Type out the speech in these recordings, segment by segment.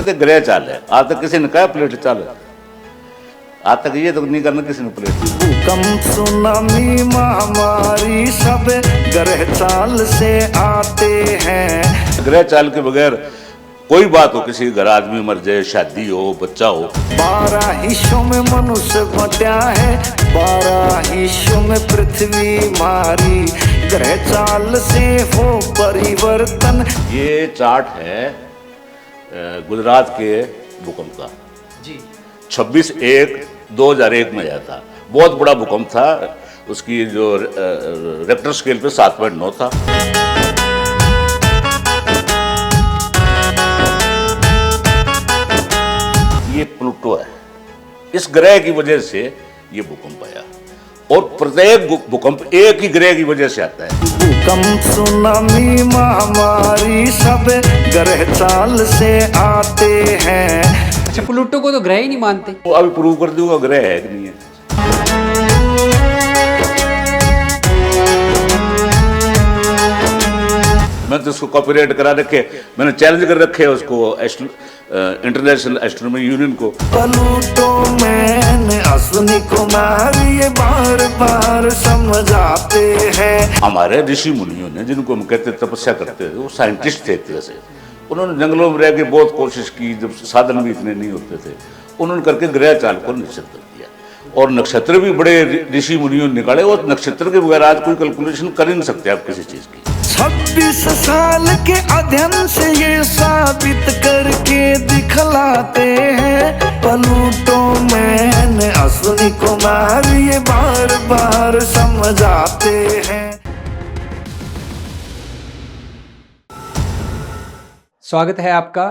कहते ग्रह चाल है। आज तक किसी ने कहा प्लेट चाल है? आज तक ये तो नहीं करना किसी ने प्लेट। भूकंप सुनामी महामारी सब ग्रह चाल से आते हैं। ग्रह चाल के बगैर कोई बात हो, किसी घर आदमी मर जाए, शादी हो, बच्चा हो। 12 हिस्सों में मनुष्य बटा है, 12 हिस्सों में पृथ्वी मारी, ग्रह चाल से हो परिवर्तन। ये चार्ट है गुजरात के भूकंप का जी। 26/1/2001 में आया था। बहुत बड़ा भूकंप था। उसकी जो रेक्टर स्केल पे 7.9 था। ये प्लूटो है। इस ग्रह की वजह से ये भूकंप आया, और प्रत्येक भूकंप एक ही ग्रह की वजह से आता है। भूकंप सुनामी महामारी सब ग्रह चाल से आते हैं। अच्छा, प्लूटो को तो ग्रह ही नहीं मानते। वो अभी प्रूव कर दूंगा ग्रह है कि नहीं है। मैंने तो उसको कॉपीराइट करा रखे, मैंने चैलेंज कर रखे है उसको इंटरनेशनल एस्ट्रोनॉमी यूनियन को। प्लूटो मैंने अश्विनी कुमार ये बार बार समझाते हैं। हमारे ऋषि मुनियों ने, जिनको हम कहते तपस्या करते थे, वो साइंटिस्ट थे एक तरह से। उन्होंने जंगलों में रह के बहुत कोशिश की, जब साधन भी इतने नहीं होते थे, उन्होंने करके ग्रह चाल को निश्चित कर दिया। और नक्षत्र भी बड़े ऋषि मुनियों ने निकाले, और नक्षत्र के बगैर आज कोई कैलकुलेशन कर ही नहीं सकते आप किसी चीज की। 26 साल के अध्ययन से ये साबित करके दिखलाते हैं। प्लूटो मैंने अश्विनी कुमार ये बार बार समझाते हैं। स्वागत है आपका।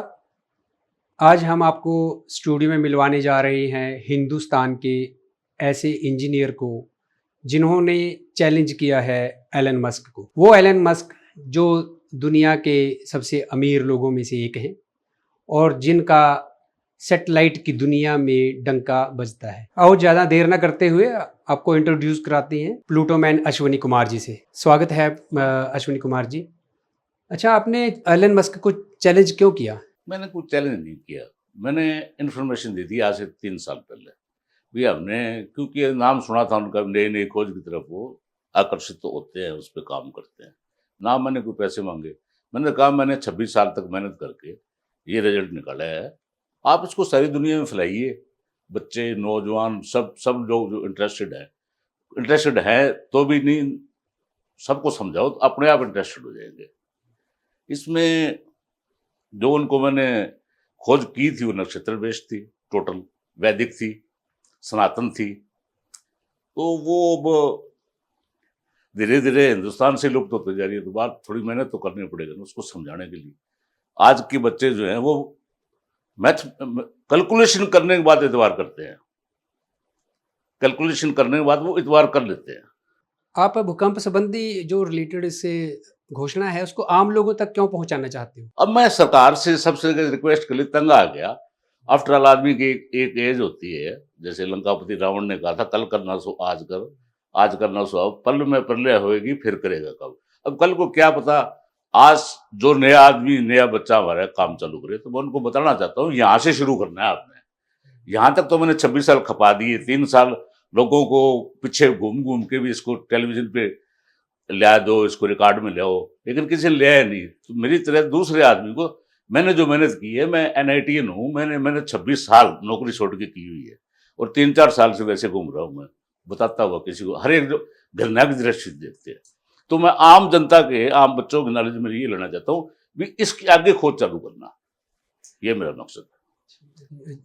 आज हम आपको स्टूडियो में मिलवाने जा रहे हैं हिंदुस्तान के ऐसे इंजीनियर को जिन्होंने चैलेंज किया है एलन मस्क को। वो एलन मस्क जो दुनिया के सबसे अमीर लोगों में से एक हैं और जिनका सैटेलाइट की दुनिया में डंका बजता है। और ज़्यादा देर ना करते हुए आपको इंट्रोड्यूस कराते हैं प्लूटो मैन अश्विनी कुमार जी से। स्वागत है अश्विनी कुमार जी। अच्छा, आपने एलन मस्क को चैलेंज क्यों किया? मैंने कुछ चैलेंज नहीं किया, मैंने इन्फॉर्मेशन दी थी आज से 3 साल पहले भी। हमने क्योंकि नाम सुना था उनका, नई नई खोज की तरफ वो आकर्षित तो होते हैं, उस पर काम करते हैं ना। मैंने कोई पैसे मांगे, मैंने कहा मैंने 26 साल तक मेहनत करके ये रिजल्ट निकाला है, आप इसको सारी दुनिया में फैलाइए। बच्चे, नौजवान, सब लोग जो इंटरेस्टेड हैं तो भी नहीं, सबको समझाओ तो अपने आप इंटरेस्टेड हो जाएंगे इसमें। जो उनको मैंने खोज की थी वो नक्षत्र बेस्ड थी, टोटल वैदिक थी, सनातन थी। तो वो धीरे धीरे हिंदुस्तान से लुप्त होते जा रही है। तो बात थोड़ी मेहनत तो करनी पड़ेगा ना उसको समझाने के लिए। आज के बच्चे जो हैं वो मैथ कैलकुलेशन करने के बाद इतवार करते हैं, कैलकुलेशन करने के बाद वो इतवार कर लेते हैं। आप भूकंप संबंधी जो रिलेटेड इससे घोषणा है उसको आम लोगों तक क्यों पहुंचाना चाहते हो? अब मैं सरकार से सबसे रिक्वेस्ट के लिए तंग आ गया। आफ्टर ऑल आदमी की एक एज होती है। जैसे लंकापति रावण ने कहा था, कल करना सो आज कर, आज करना सो अब, पल में प्रलय होएगी फिर करेगा कब। अब कल को क्या पता, आज जो नया आदमी, नया बच्चा हमारा काम चालू करे, तो मैं उनको बताना चाहता हूँ यहाँ से शुरू करना है आपने। यहाँ तक तो मैंने 26 साल खपा दिए, 3 साल लोगों को पीछे घूम घूम के भी इसको टेलीविजन पे लिया दो, इसको रिकॉर्ड में ले आओ, लेकिन किसी ने लिया नहीं। तो मेरी तरह दूसरे आदमी को, मैंने जो मेहनत की है, मैं NITian हूँ, मैंने 26 साल नौकरी छोड़ के की हुई है, और 3-4 साल से वैसे घूम रहा हूँ। मैं बताता हुआ किसी को, हर एक जो घृणा की दृष्टि देखते हैं। तो मैं आम जनता के, आम बच्चों के नॉलेज में ये लेना चाहता हूँ भी इसके आगे खोज चालू करना, ये मेरा मकसद है।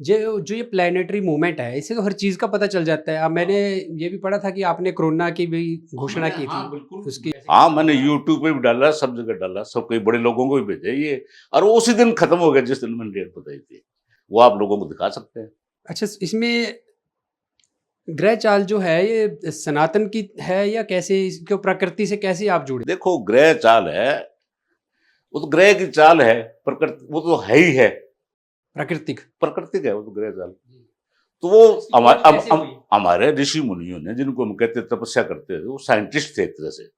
जो ये प्लानिटरी मूवमेंट है, इससे तो हर चीज़ का पता चल जाता है। अब मैंने ये भी पढ़ा था कि आपने कोरोना की भी घोषणा की थी उसकी। हाँ, मैंने यूट्यूब पे भी डाला, सब जगह डाला, सब कई बड़े लोगों को भी भेजा ये, और वो उसी दिन खत्म हो गया जिस दिन मैंने डेट बताई थी। वो आप लोगों को दिखा सकते हैं। अच्छा, इसमें ग्रह चाल जो है ये सनातन की है या कैसे, इसको प्रकृति से कैसे आप जुड़े? देखो, ग्रह चाल है, वो तो ग्रह की चाल है, प्रकृति वो तो है ही है, प्राकृतिक है वो तो ग्रह चाल। तो वो हमारे ऋषि मुनियों ने, जिनको हम कहते तपस्या करते थे, वो साइंटिस्ट थे एक तरह से।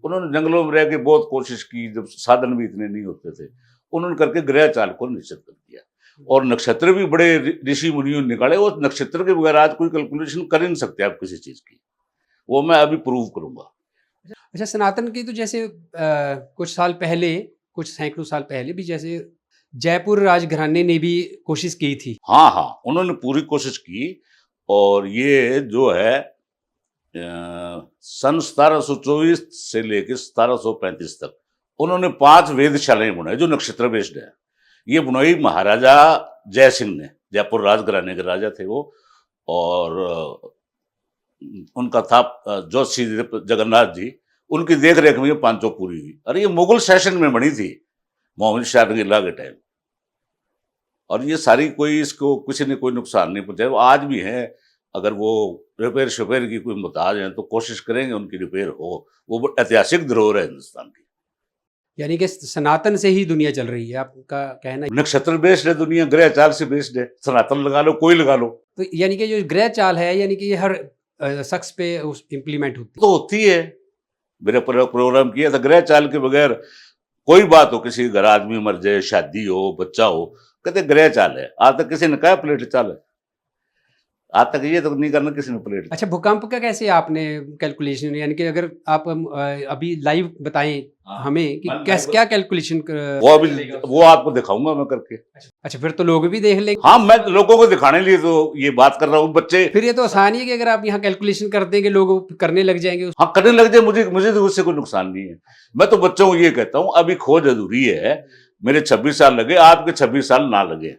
उन्होंने जंगलों में रह के बहुत कोशिश की, जब साधन भी इतने नहीं होते थे, उन्होंने करके ग्रह चाल को निश्चित कर दिया। और नक्षत्र भी बड़े ऋषि मुनियों ने निकाले। वो नक्षत्र के बगैर आज कोई कैलकुलेशन कर ही नहीं सकते आप किसी चीज की। वो मैं अभी प्रूव करूंगा। अच्छा, सनातन की तो जैसे कुछ साल पहले, कुछ सैकड़ों साल पहले भी जैसे जयपुर राजघराने ने भी कोशिश की थी। हाँ हाँ, उन्होंने पूरी कोशिश की। और ये जो है सन 1724 से लेकर 1735 तक उन्होंने 5 वेधशालाएं बनाई जो नक्षत्र बेस्ड है। ये बनाई महाराजा जय सिंह ने, जयपुर राजघराने के राजा थे वो। और उनका था जोशी जगन्नाथ जी, उनकी देख रेख में ये 5 पूरी हुई। अरे ये मुगल शासन में बनी थी, मोहम्मद शाहजहां के टाइम। और ये सारी कोई इसको किसी ने कोई नुकसान नहीं पहुंचाया। वो आज भी है, अगर वो रिपेयर शेपेयर की कोई मुताज हैं तो कोशिश करेंगे उनकी रिपेयर हो। वो ऐतिहासिक धरोहर है हिंदुस्तान की। यानी कि सनातन से ही दुनिया चल रही है, आपका कहना है। नक्षत्र बेस्ड है दुनिया, ग्रह चाल से बेस्ड है। सनातन लगा लो, कोई लगा लो, तो यानी कि जो ग्रह चाल है, यानी कि ये हर शख्स पे इम्प्लीमेंट होती है। तो होती है। मेरे प्रोग्राम किया था, ग्रह चाल के बगैर कोई बात हो, किसी घर आदमी मर जाए, शादी हो, बच्चा हो, कहते ग्रह चाल है। आज तक किसी ने कहा प्लेट चाल है? आज तक ये तो नहीं करना किसी ने प्लेट। अच्छा, भूकंप का कैसे आपने कैलकुलेशन, यानी कि अगर आप अभी लाइव बताएं हमें कि कैसे, क्या कैलकुलेशन वो आपको दिखाऊंगा मैं करके। अच्छा, फिर तो लोग भी देख लेंगे। हाँ, मैं लोगों को दिखाने लिए तो ये बात कर रहा हूँ। बच्चे फिर ये तो आसान ही है कि अगर आप यहाँ कैलकुलेशन कर देंगे, लोग करने लग जाएंगे। हाँ करने लग जाए, मुझे तो उससे कोई नुकसान नहीं है। मैं तो बच्चों को ये कहता हूँ, अभी खोज अधूरी है। मेरे 26 साल लगे, आपके 26 साल ना लगे।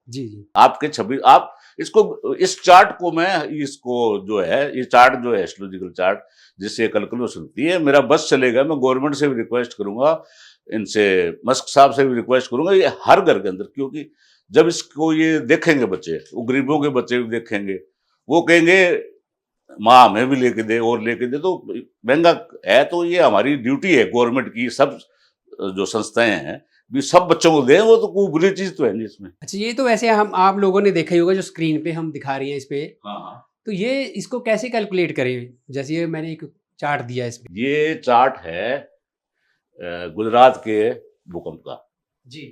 जी जी। आपके 26, आप इसको, इस चार्ट को मैं, इसको जो है, ये चार्ट जो है एस्ट्रोलॉजिकल चार्ट जिससे कैलकुलेशन होती है, मेरा बस चलेगा। मैं गवर्नमेंट से भी रिक्वेस्ट करूंगा, इनसे मस्क साहब से भी रिक्वेस्ट करूंगा, ये हर घर के अंदर। क्योंकि जब इसको ये देखेंगे बच्चे, वो गरीबों के बच्चे भी देखेंगे, वो कहेंगे माँ हमें भी लेके दे और लेके दे। तो महंगा है, तो ये हमारी ड्यूटी है गवर्नमेंट की। सब जो संस्थाएं हैं भी सब बच्चों को दें, वो तो कोई बुरी चीज तो है नहीं इसमें। अच्छा, ये तो वैसे हम आप लोगों ने देखा ही होगा, जो स्क्रीन पे हम दिखा रहे हैं इस पे। हाँ। तो ये इसको कैसे कैलकुलेट करें? जैसे ये मैंने एक चार्ट दिया है इस पे। ये चार्ट है गुजरात के भूकंप का जी।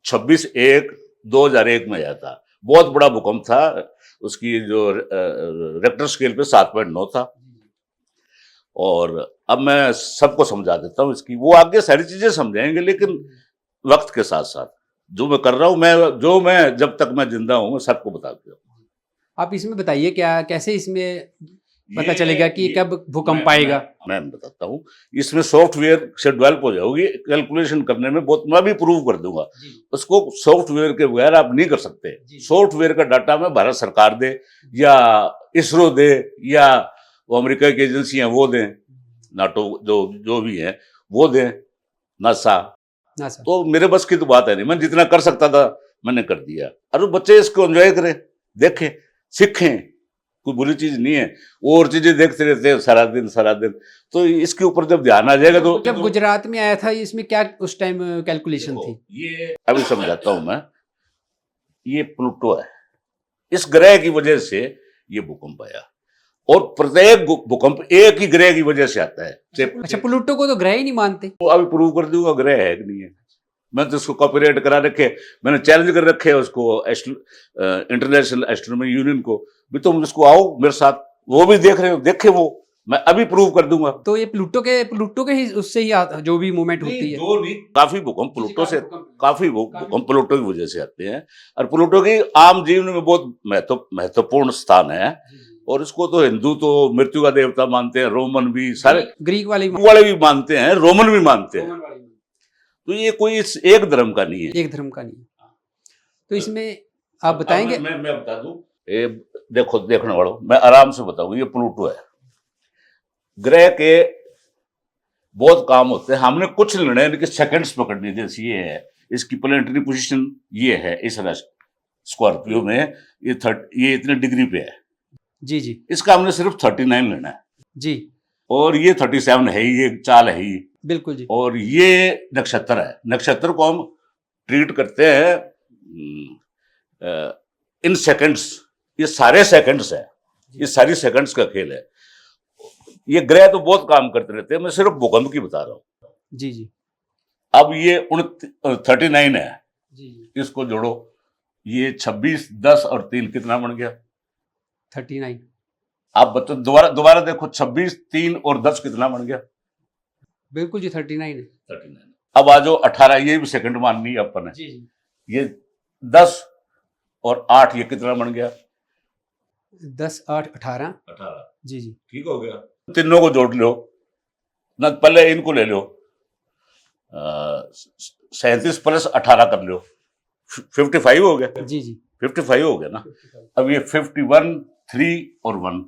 26/1/2001 में आया था। बहुत बड़ा भूकंप था। उसकी जो रेक्टर स्केल पे 7.9 था। और अब मैं सबको समझा देता हूँ इसकी, वो आगे सारी चीजें समझाएंगे, लेकिन वक्त के साथ साथ जो मैं कर रहा हूँ, मैं जब तक मैं जिंदा हूँ, मैं सबको बता दूँ। आप इसमें बताइए, क्या कैसे इसमें पता चलेगा कि कब भूकंप आएगा? मैं बताता हूँ। इसमें सॉफ्टवेयर से डेवलप हो जाओगी कैलकुलेशन करने में, बहुत मैं भी प्रूव कर दूंगा। उसको सॉफ्टवेयर के बगैर आप नहीं कर सकते। सॉफ्टवेयर का डाटा में भारत सरकार दे, या इसरो दे, या वो अमेरिका की एजेंसियां वो दें, नाटो जो भी है वो दें, नासा। तो मेरे बस की तो बात है नहीं। मैं जितना कर सकता था मैंने कर दिया। अरे बच्चे इसको एंजॉय करें, देखें, सीखें, कोई बुरी चीज नहीं है। और चीजें देखते रहते हैं सारा दिन। तो इसके ऊपर जब ध्यान आ जाएगा तो। जब गुजरात में आया था, इसमें क्या उस टाइम कैलकुलेशन थी? ये अभी समझाता हूं मैं। ये प्लूटो है, इस ग्रह की वजह से ये भूकंप आया। और प्रत्येक भूकंप एक ही ग्रह की वजह से आता है। अच्छा, प्लूटो को तो ग्रह ही नहीं मानते। तो अभी प्रूव कर दूंगा ग्रह है कि नहीं है। मैं तो उसको कॉपीराइट करा रखे, मैंने चैलेंज कर रखे है उसको, इंटरनेशनल एस्ट्रोनॉमी यूनियन को भी, तुम इसको आओ मेरे साथ। वो भी देख रहे हो, देखे वो, मैं अभी प्रूव कर दूंगा। तो ये प्लूटो के ही उससे ही जो भी मूवमेंट होती है। काफी भूकंप प्लूटो से, काफी भूकंप प्लूटो की वजह से आते हैं। और प्लूटो की आम जीवन में बहुत महत्वपूर्ण स्थान है। और इसको तो हिंदू तो मृत्यु का देवता मानते हैं, रोमन भी, सारे ग्रीक वाले भी मानते हैं, रोमन भी मानते हैं। तो ये कोई एक धर्म का नहीं है। एक धर्म का नहीं है। तो इसमें आप बताएंगे? मैं बता दूं। ये देखो, देखने वालों, मैं आराम से बताऊंगा। ये प्लूटो है। ग्रह के बहुत काम होते हैं। हमने कुछ निर्णय इनके सेकंड्स पकड़ने, जैसे ये है, इसकी प्लेनेटरी पोजीशन ये है, इस स्कॉर्पियो में ये इतने डिग्री पे है। जी। इसका हमने सिर्फ 39 लेना है जी। और ये 37 है ही, ये चाल है ही। बिल्कुल जी। और ये नक्षत्र है। नक्षत्र को हम ट्रीट करते हैं इन सेकंड्स। ये सारे सेकंड्स है, ये सारी सेकंड्स का खेल है। ये ग्रह तो बहुत काम करते रहते हैं, मैं सिर्फ भूकंप की बता रहा हूँ। जी। अब ये 39 है। इसको जोड़ो, ये 26, 10 और 3 कितना बन गया? 39। आप बताओ, दोबारा दोबारा देखो, 26, 3 और 10 कितना बन गया? बिल्कुल जी 39 है। 39। अब आ जाओ 18, ये भी सेकंड माननी है अपन ने। जी जी। ये 10 और 8 ये कितना बन गया? 10, 8, 18। 18। जी जी। ठीक हो गया। तीनों को जोड़ लो ना, पहले इनको ले लो, 37 प्लस 18 कर लो, 55 हो गया। जी जी। 55 हो गया ना। अब ये 51, 3 और 1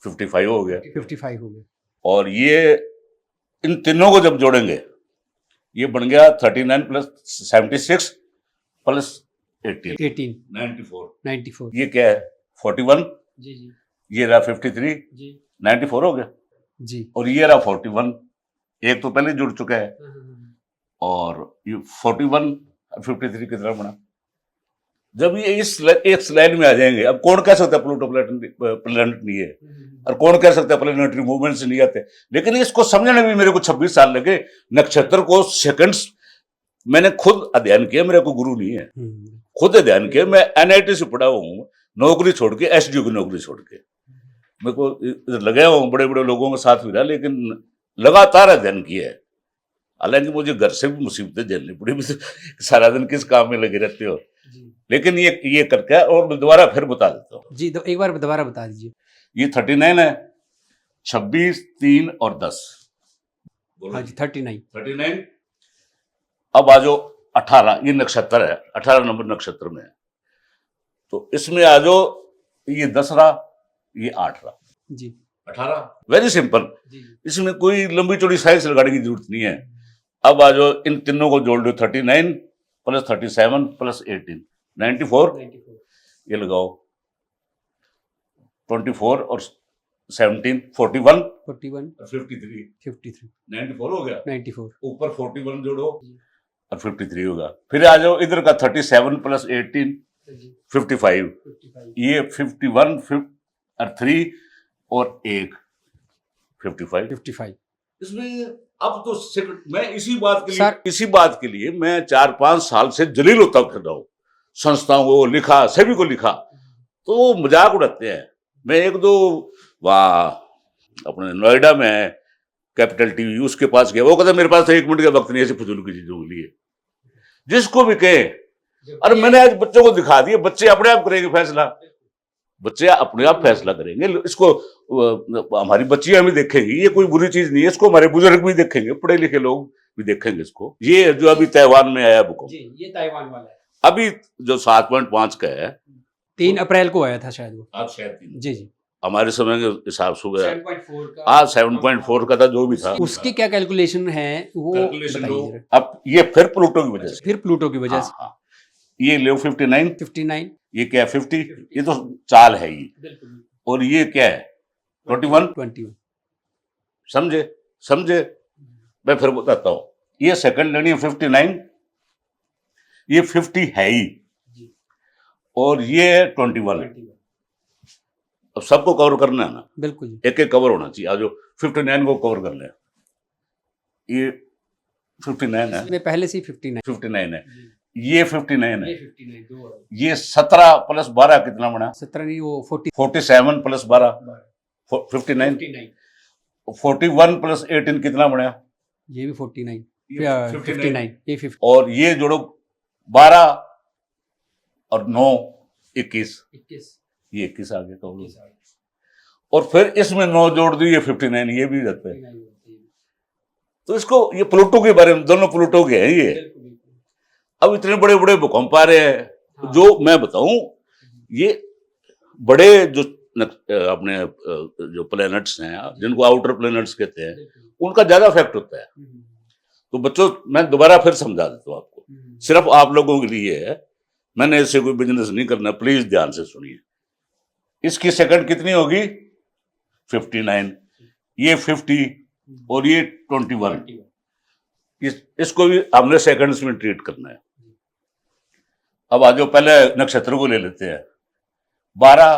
55 हो गया। 55 हो गया। और ये इन तीनों को जब जोड़ेंगे ये बन गया 39 प्लस 76 प्लस 18 94। 94। ये क्या है? 41। जी जी। ये रहा 53। जी 94 हो गया। जी। और ये रहा 41, एक तो पहले जुड़ चुका है। और ये 41 53 कितना बना? जब ये इस एक स्लाइड में आ जाएंगे, अब कौन कह सकता है प्लूटो प्लैनेट नहीं है, और कौन कह सकता है प्लैनेटरी मूवमेंट से नहीं आते? लेकिन इसको समझने में मेरे को 26 साल लगे। नक्षत्र को सेकंड्स मैंने खुद अध्ययन किया, मेरे को गुरु नहीं है, खुद अध्ययन किया। मैं एनआईटी से पढ़ा हुआ हूँ, नौकरी छोड़ के, एसडीओ की नौकरी छोड़ के मेरे को इधर लगे हूँ, बड़े बड़े लोगों के साथ भी रहा, लेकिन लगातार अध्ययन किया है। हालांकि मुझे घर से भी मुसीबतें झेलनी पड़ी, सारा दिन किस काम में लगे रहते हो, लेकिन ये करके, और मैं दोबारा फिर बता देता हूँ जी। तो एक बार दोबारा बता दीजिए। ये 39 है, 26, 3 और 10। हाँ जी 39। अब आ जाओ 18, ये नक्षत्र है, 18 नंबर नक्षत्र में है, तो इसमें आ जाओ, ये 10 रहा, ये 8 रहा जी। 18। वेरी सिंपल, जी इसमें कोई लंबी चौड़ी साइंस लगाने की जरूरत नहीं है। अब आ जाओ, इन तीनों को जोड़ लो, 39 प्लस 37 प्लस 18 94। ये लगाओ 24 और 17 41 और 53 94 हो गया। 94। ऊपर 41 जोड़ो और 53 होगा। फिर आ जाओ इधर का 37 प्लस 18 55। ये 51 और 3 और 1 55। इसमें अब तो मैं इसी बात के लिए मैं 4-5 साल से जलील होता फिर रहा हूं, संस्थाओं को लिखा, सभी को लिखा, तो मजाक उड़ाते हैं। मैं एक दो वहाँ अपने नोएडा में है कैपिटल टीवी, उसके पास गया, वो कहता मेरे पास तो 1 मिनट का वक्त नहीं है ऐसे फजूल की चीजों के लिए। जिसको भी कहे, अरे मैंने आज बच्चों को दिखा दिया, बच्चे अपने आप करेंगे फैसला, बच्चे अपने आप फैसला करेंगे। इसको हमारी बच्चियां भी देखेंगी, ये कोई बुरी चीज नहीं है, इसको हमारे बुजुर्ग भी देखेंगे, पढ़े लिखे लोग भी देखेंगे इसको। ये जो अभी ताइवान में आया भूकंप, ये ताइवान वाला है, अभी जो 7.5 का है, 3 अप्रैल को आया था शायद वो। आज शायद 3। जी जी। हमारे समय के हिसाब से 7.4 का। आज 7.4 का था, जो भी था। उसकी क्या कैलकुलेशन है वो बताइए जरा। अब ये फिर प्लूटो की वजह से, फिर प्लूटो की वजह से। हाँ, ये ले 59, ये क्या है 50, ये तो चाल है ये, और ये क्या है 21। समझे? मैं फिर बताता हूं, ये सेकंड लेनी है 59, ये 50 है ही, और ये 21। अब सबको कवर करना है ना, बिल्कुल एक एक कवर होना चाहिए। आज 59 को कवर कर ले, ये 59 है, इसमें पहले से ही 59 है, ये 59 है, ये 17 प्लस 12 कितना बना? 17 नहीं, वो 47 प्लस 12 59। 41 प्लस 18 कितना बना? ये भी 49। 59 ये 50। और ये जोड़ो 12 और 9 21, ये 21 आ गया कवर। और फिर इसमें 9 जोड़ दी, ये 59, ये भी रहता है। तो इसको, ये प्लूटो के बारे में, दोनों प्लूटो के हैं ये। अब इतने बड़े बड़े भूकंप आ रहे हैं, जो मैं बताऊं, ये बड़े जो अपने जो प्लैनेट्स हैं, जिनको आउटर प्लैनेट्स कहते हैं, उनका ज्यादा इफेक्ट होता है। तो बच्चों, मैं दोबारा फिर समझा देता हूं आपको, सिर्फ आप लोगों के लिए है, मैंने इससे कोई बिजनेस नहीं करना, प्लीज ध्यान से सुनिए। इसकी सेकंड कितनी होगी? 59, ये 50 और ये 21। इसको भी हमने सेकंड्स में ट्रीट करना है। अब आ जाओ, पहले नक्षत्र को ले लेते हैं। 12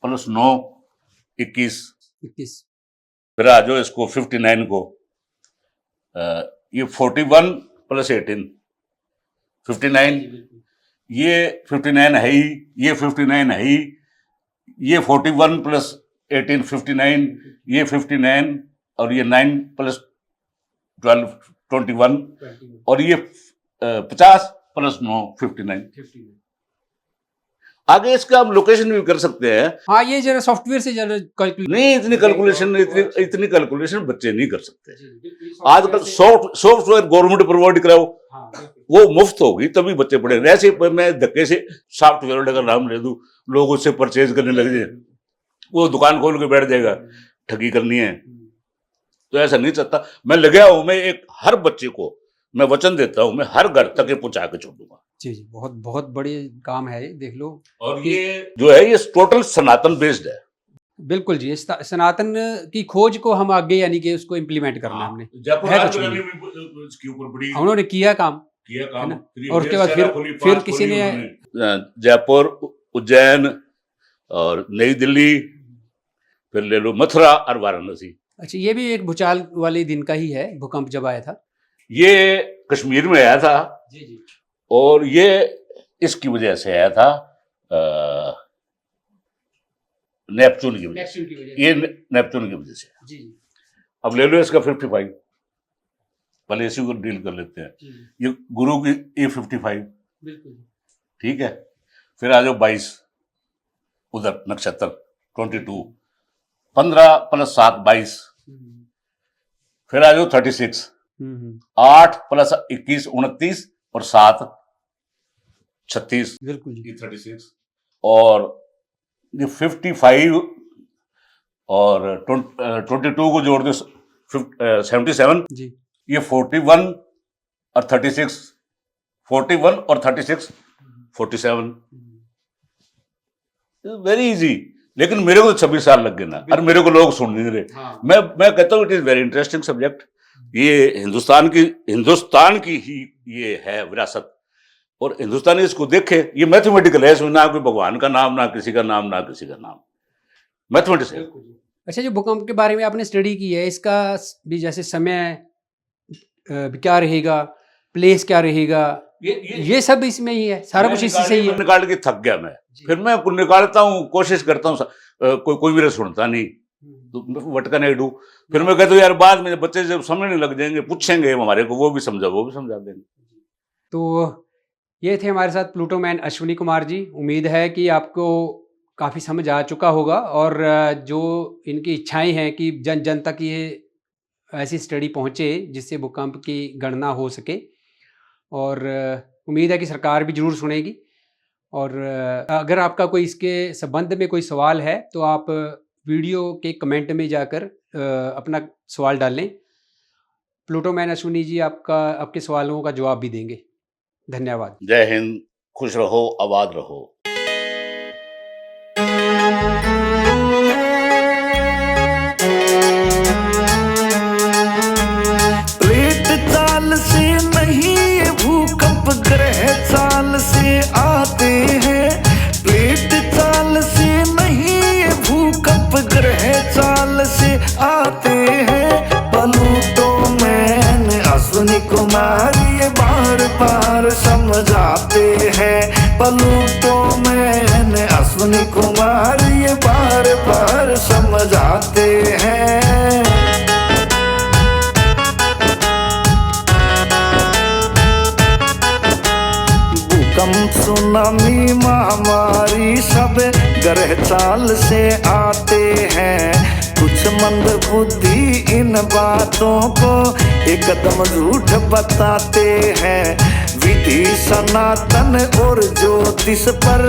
प्लस 9 21। फिर आ जाओ इसको 59 को, ये 41 प्लस 18 59, ये 59 है ही, ये 59 है ही, ये 41 प्लस 18 59, ये 59 और ये 9 प्लस 12 21 और ये 50 प्लस 9 59। आगे इसका हम लोकेशन भी कर सकते हैं। हाँ, ये जरा सॉफ्टवेयर से जरा कैलकुलेट नहीं, इतनी कैलकुलेशन बच्चे नहीं कर सकते। आजकल सॉफ्टवेयर गवर्नमेंट प्रोवाइड कराओ, वो मुफ्त होगी तभी बच्चे पढ़ेंगे। ऐसे मैं धक्के से सॉफ्टवेयर का नाम ले दूं, लोग उससे परचेज करने लग जाए, वो दुकान खोल के बैठ जाएगा, ठगी करनी है। तो ऐसा नहीं चाहता। मैं लगा हूं, मैं एक हर बच्चे को मैं वचन देता हूं, मैं हर घर तक ये पहुंचा के छोड़ूंगा। जी, बहुत बहुत बड़ी काम है ये, देख लो। और ये जो है ये टोटल सनातन बेस्ड है। बिल्कुल जी, सनातन की खोज को हम आगे यानी कि उसको इम्प्लीमेंट करना है हमने। जयपुर है राज कुछ रानी नहीं। भी इसके ऊपर बड़ी उन्होंने किया काम, किया ना? और उसके बाद फिर किसी ने जयपुर, उज्जैन और नई दिल्ली, फिर ले लो मथुरा और वाराणसी। अच्छा, ये भी एक भूचाल वाले दिन का ही है, भूकंप जब आया था। ये कश्मीर में आया था जी जी। और ये इसकी वजह से आया था, नेपच्यून की वजह से। ये नेपच्यून की वजह से। जी जी। अब ले लो इसका 55, पहले इसी को डील कर लेते हैं। ये गुरु की ये 55, बिल्कुल ठीक है। फिर आ जाओ 22, उधर नक्षत्र 22, 15 प्लस 7 22। फिर आ जाओ 36, 8 प्लस 21 29 और 7 36, बिल्कुल जी। ये 36 और ये 55 और 22 को जोड़ दो 77 जी। ये 41 और 36, 41 और 36 47। Very easy. लेकिन मेरे को तो 26 साल लग गए ना, और मेरे को लोग सुन नहीं रहे। हाँ। मैं कहता हूँ it is very interesting subject. ये हिंदुस्तान की ही ये है विरासत, और हिंदुस्तानी इसको देखे। ये मैथमेटिकल है, इसमें ना कोई भगवान का नाम, ना किसी का नाम, ना किसी का नाम, मैथमेटिक्स है। अच्छा, जो भूकंप के बारे में आपने स्टडी की है, इसका भी जैसे समय क्या रहेगा, प्लेस क्या रहेगा, ये सब इसमें ही है, सारा कुछ इसी से ही है। निकाल के थक गया मैं, फिर मैं निकालता हूँ, कोशिश करता हूँ, कोई मेरा सुनता नहीं, तो वटका नहीं डू। फिर मैं कहता हूँ यार, बाद में बच्चे जब समझने लग जाएंगे, पूछेंगे हमारे को, वो भी समझा देंगे। तो ये थे हमारे साथ प्लूटो मैन अश्विनी कुमार जी। उम्मीद है कि आपको काफ़ी समझ आ चुका होगा, और जो इनकी इच्छाएं हैं कि जन जन तक ये ऐसी स्टडी पहुँचे जिससे भूकंप की गणना हो सके, और उम्मीद है कि सरकार भी ज़रूर सुनेगी। और अगर आपका कोई इसके संबंध में कोई सवाल है तो आप वीडियो के कमेंट में जाकर अपना सवाल डालें। प्लूटो मैन अश्विनी जी आपके सवालों का जवाब भी देंगे। धन्यवाद। जय हिंद, खुश रहो, आबाद रहो। प्लेट चाल से नहीं ये भूकंप ग्रह चाल से आते हैं। प्लेट चाल से नहीं ये भूकंप ग्रह चाल से आते हैं। प्लूटो मैन अश्विनी कुमार ये बार बार समझाते हैं। प्लूटो मैन अश्विनी कुमार ये बार बार समझाते हैं। भूकंप, सुनामी, महामारी सब ग्रह चाल से आते हैं। कुछ मंद बुद्धि इन बातों को एकदम झूठ बताते हैं। विधि सनातन और ज्योतिष पर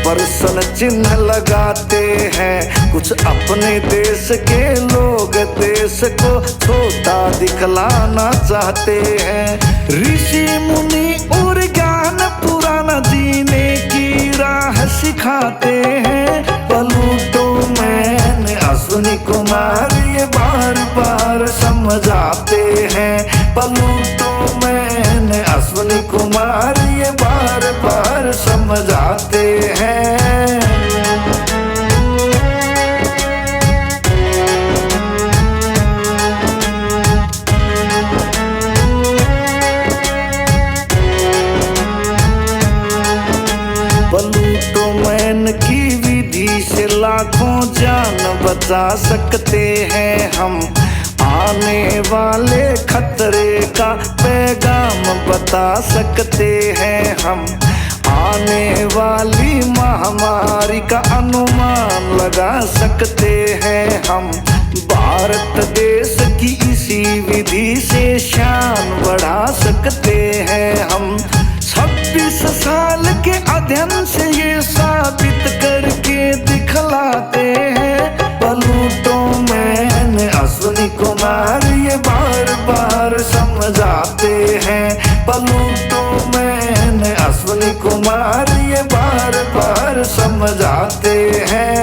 प्रश्न चिन्ह लगाते हैं। कुछ अपने देश के लोग देश को छोटा दिखलाना चाहते हैं। ऋषि मुनि और ज्ञान पुराना जीने की राह सिखाते हैं। प्लूटो मैन अश्विनी कुमार ये बार बार समझाते हैं। प्लूटो मैन अश्विनी कुमार ये बार बार समझाते हैं। बचा सकते हैं हम। आने वाले खतरे का पैगाम बता सकते हैं हम। आने वाली महामारी का अनुमान लगा सकते हैं हम। भारत देश की इसी विधि से शान बढ़ा सकते हैं हम। 26 साल के अध्ययन से ये साबित करके दिखलाते हैं। प्लूटो मैन अश्विनी कुमार ये बार बार समझाते हैं। प्लूटो मैन अश्विनी कुमार ये बार बार समझाते हैं।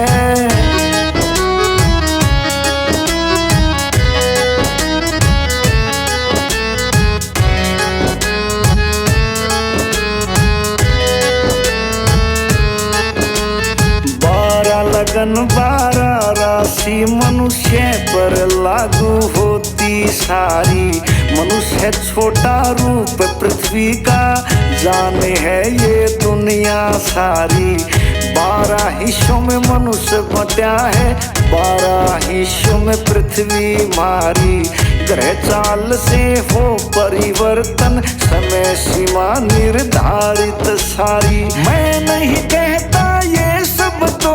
लगन 12 राशि मनुष्य पर लागू होती सारी। मनुष्य छोटा रूप पृथ्वी का जाने है ये दुनिया सारी। 12 हिस्सों में मनुष्य बटा है, 12 हिस्सों में पृथ्वी मारी। ग्रह चाल से हो परिवर्तन, समय सीमा निर्धारित सारी। मैं नहीं कहता ये सब तो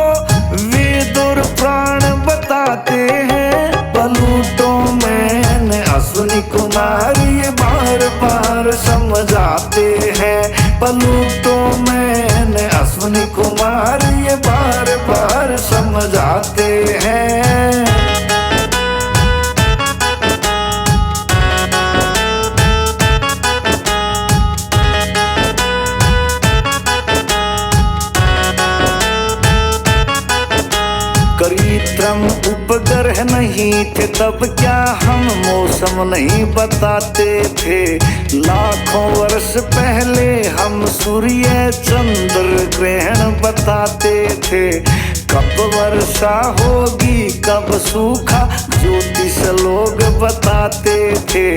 वेद और प्राण बताते हैं। प्लूटो मैन अश्विनी कुमार ये बार बार समझाते हैं। प्लूटो मैन अश्विनी कुमार ये बार बार समझाते हैं। कृत्रिम उपग्रह नहीं थे तब क्या हम मौसम नहीं बताते थे। लाखों वर्ष पहले हम सूर्य चंद्र ग्रहण बताते थे। कब वर्षा होगी कब सूखा ज्योतिष लोग बताते थे।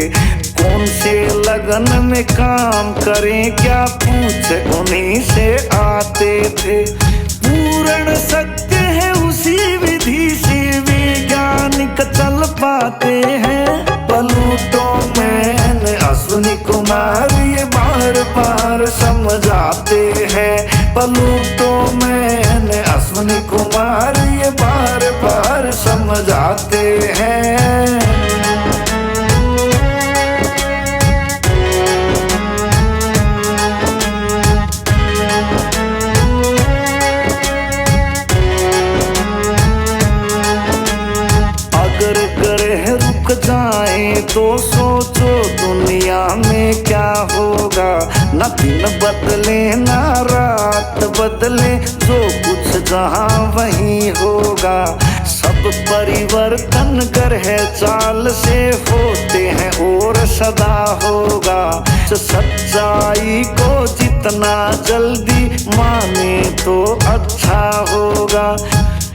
कौन से लगन में काम करें क्या पूछे उन्हीं से आते थे। पूर्ण सत्य है उसी विधि से वैज्ञानिक चल पाते हैं। प्लूटो मैन अश्विनी कुमार ये बार बार समझाते हैं। प्लूटो मैन अश्विनी कुमार ये बार बार समझाते हैं। जाए तो सोचो दुनिया में क्या होगा। न दिन बदले न रात बदले, जो कुछ जहाँ वहीं होगा। सब परिवर्तन ग्रह चाल से होते हैं और सदा होगा। सच्चाई को जितना जल्दी माने तो अच्छा होगा।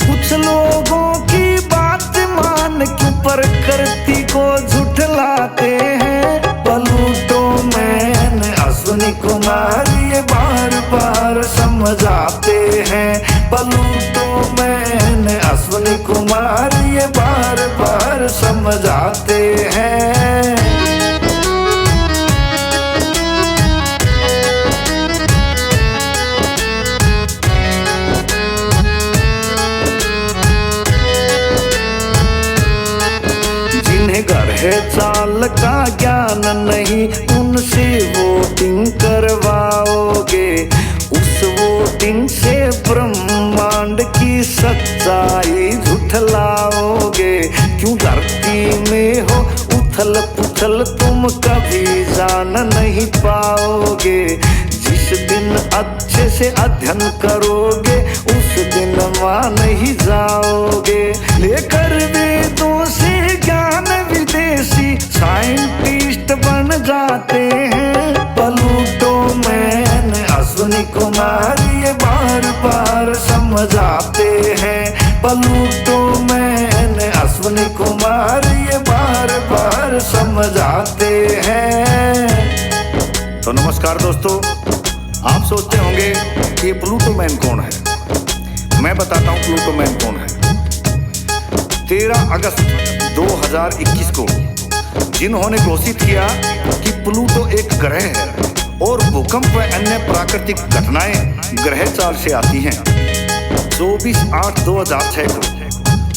कुछ लोगों की बात मान क्यों प्रकृति को झुठलाते हैं। प्लूटो मैन अश्विनी कुमार ये बार बार समझाते हैं। प्लूटो मैन अश्विनी कुमार ये बार बार समझाते हैं। ग्रह चाल का ज्ञान नहीं उनसे वोटिंग करवाओगे। उस वोटिंग से ब्रह्मांड की सच्चाई झुठलाओगे। क्यों धरती में हो उथल पुथल तुम कभी जान नहीं पाओगे। जिस दिन अच्छे से अध्ययन करोगे उस दिन मान ही जाओगे। लेकर वेदों से ज्ञान विदेशी साइंटिस्ट बन जाते हैं। प्लूटो मैन अश्विनी कुमार ये बार बार समझाते हैं। प्लूटो मैन अश्विनी कुमार ये बार बार समझाते हैं। तो नमस्कार दोस्तों, आप सोचते होंगे कि प्लूटो मैन कौन है। मैं बताता हूँ प्लूटो मैन कौन है। 13 अगस्त 2021 को, जिन्होंने घोषित किया कि प्लूटो एक ग्रह है और भूकंप व अन्य प्राकृतिक घटनाएं ग्रह चाल से आती हैं। 24/8/2006 को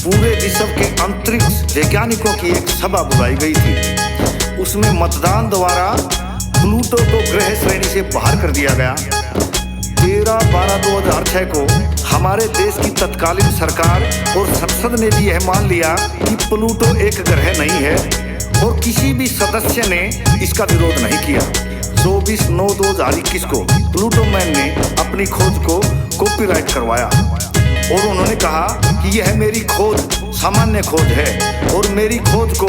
पूरे विश्व के अंतरिक्ष वैज्ञानिकों की एक सभा बुलाई गई थी। उसमें मतदान द्वारा प्लूटो को ग्रह श्रेणी से बाहर कर दिया गया। 13/12/2006 को हमारे देश की तत्कालीन सरकार और संसद ने भी यह मान लिया कि प्लूटो एक ग्रह नहीं है और किसी भी सदस्य ने इसका विरोध नहीं किया। 24/9/2021 को प्लूटो मैन ने अपनी खोज को कॉपीराइट करवाया और उन्होंने कहा कि यह मेरी खोज सामान्य खोज है और मेरी खोज को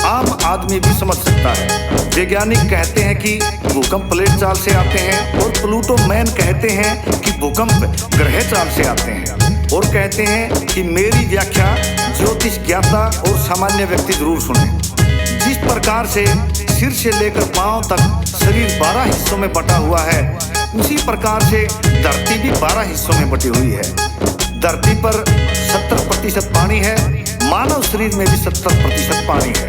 आम आदमी भी समझ सकता है। वैज्ञानिक कहते हैं कि भूकंप प्लेट चाल से आते हैं और प्लूटो मैन कहते हैं कि भूकंप ग्रह चाल से आते हैं और कहते हैं कि मेरी व्याख्या ज्योतिष ज्ञाता और सामान्य व्यक्ति जरूर सुने। जिस प्रकार से सिर से लेकर पांव तक शरीर 12 हिस्सों में बटा हुआ है, उसी प्रकार से धरती भी 12 हिस्सों में बटी हुई है। धरती पर 70% पानी है, मानव शरीर में भी 70% पानी है।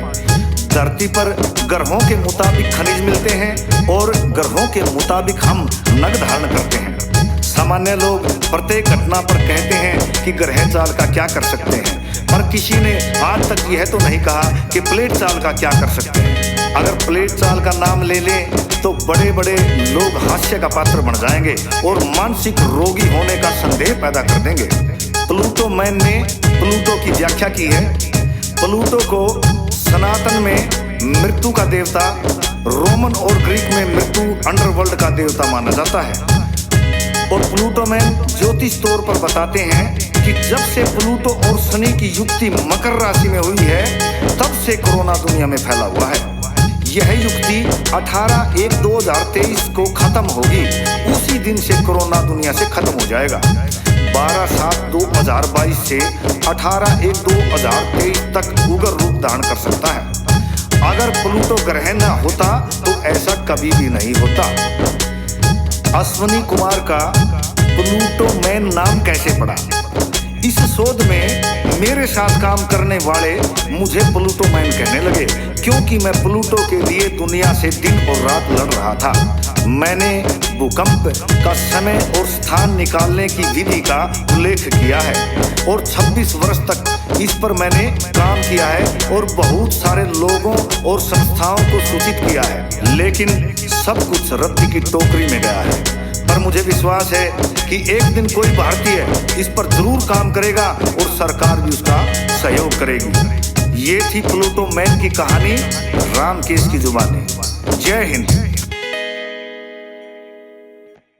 धरती पर ग्रहों के मुताबिक खनिज मिलते हैं और ग्रहों के मुताबिक हम नग धारण करते हैं। सामान्य लोग प्रत्येक घटना पर कहते हैं कि ग्रह चाल का क्या कर सकते हैं, पर किसी ने आज तक यह तो नहीं कहा कि प्लेट चाल का क्या कर सकते हैं। अगर प्लेट चाल का नाम ले लें तो बड़े बड़े लोग हास्य का पात्र बन जाएंगे और मानसिक रोगी होने का संदेह पैदा कर देंगे। प्लूटो मैन ने प्लूटो की व्याख्या की है। प्लूटो को सनातन में मृत्यु का देवता, रोमन और ग्रीक में मृत्यु अंडरवर्ल्ड का देवता माना जाता है। और प्लूटो मैन ज्योतिष तौर पर बताते हैं कि जब से प्लूटो और शनि की युक्ति मकर राशि में हुई है, तब से कोरोना दुनिया में फैला हुआ है। यह युक्ति 18/1/2023 को खत्म होगी, उसी दिन से कोरोना दुनिया से खत्म हो जाएगा। 12/7/2022 से 18/1/2023 तक उग्र रूप धारण कर सकता है। अगर प्लूटो ग्रह न होता तो ऐसा कभी भी नहीं होता। अश्विनी कुमार का प्लूटो मैन नाम कैसे पड़ा? इस शोध में मेरे साथ काम करने वाले मुझे प्लूटो मैन कहने लगे, क्योंकि मैं प्लूटो के लिए दुनिया से दिन और रात लड़ रहा था। मैंने भूकंप का समय और स्थान निकालने की विधि का उल्लेख किया है और 26 वर्ष तक इस पर मैंने काम किया है और बहुत सारे लोगों और संस्थाओं को सूचित किया है, लेकिन सब कुछ रद्दी की टोकरी में गया है। पर मुझे विश्वास है कि एक दिन कोई भारतीय इस पर जरूर काम करेगा और सरकार भी उसका सहयोग करेगी। ये थी प्लूटो मैन की कहानी, रामकेश की जुबानी। जय हिंद।